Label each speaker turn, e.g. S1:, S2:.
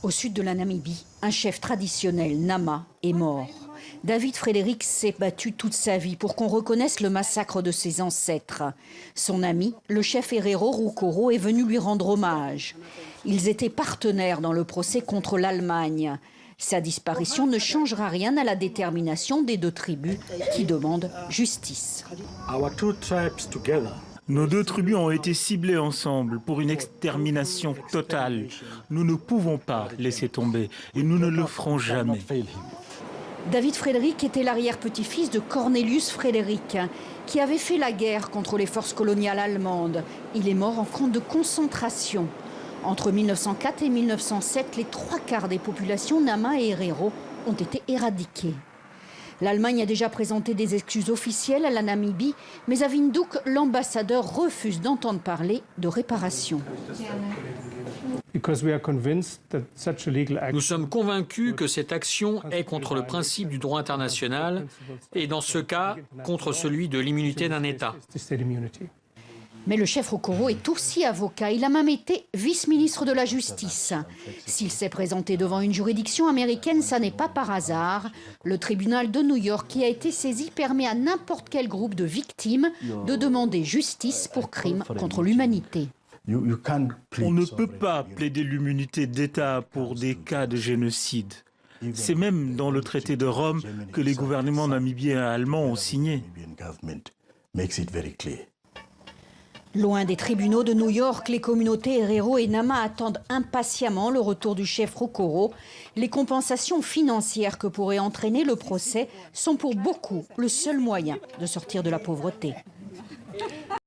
S1: Au sud de la Namibie, un chef traditionnel, Nama, est mort. David Frédéric s'est battu toute sa vie pour qu'on reconnaisse le massacre de ses ancêtres. Son ami, le chef Herero Rukoro, est venu lui rendre hommage. Ils étaient partenaires dans le procès contre l'Allemagne. Sa disparition ne changera rien à la détermination des deux tribus qui demandent justice.
S2: Nos deux tribus ont été ciblées ensemble pour une extermination totale. Nous ne pouvons pas laisser tomber et nous ne le ferons jamais.
S1: David Frédéric était l'arrière-petit-fils de Cornelius Frédéric, qui avait fait la guerre contre les forces coloniales allemandes. Il est mort en camp de concentration. Entre 1904 et 1907, les 3/4 des populations Nama et Herero ont été éradiquées. L'Allemagne a déjà présenté des excuses officielles à la Namibie, mais à Windhoek, l'ambassadeur refuse d'entendre parler de réparation.
S3: Nous sommes convaincus que cette action est contre le principe du droit international et dans ce cas, contre celui de l'immunité d'un État.
S1: Mais le chef Rukoro est aussi avocat. Il a même été vice-ministre de la Justice. S'il s'est présenté devant une juridiction américaine, ça n'est pas par hasard. Le tribunal de New York qui a été saisi permet à n'importe quel groupe de victimes de demander justice pour crimes contre l'humanité.
S2: On ne peut pas plaider l'immunité d'État pour des cas de génocide. C'est même dans le traité de Rome que les gouvernements namibiens et allemands ont signé.
S1: Loin des tribunaux de New York, les communautés Herero et Nama attendent impatiemment le retour du chef Rukoro. Les compensations financières que pourrait entraîner le procès sont pour beaucoup le seul moyen de sortir de la pauvreté.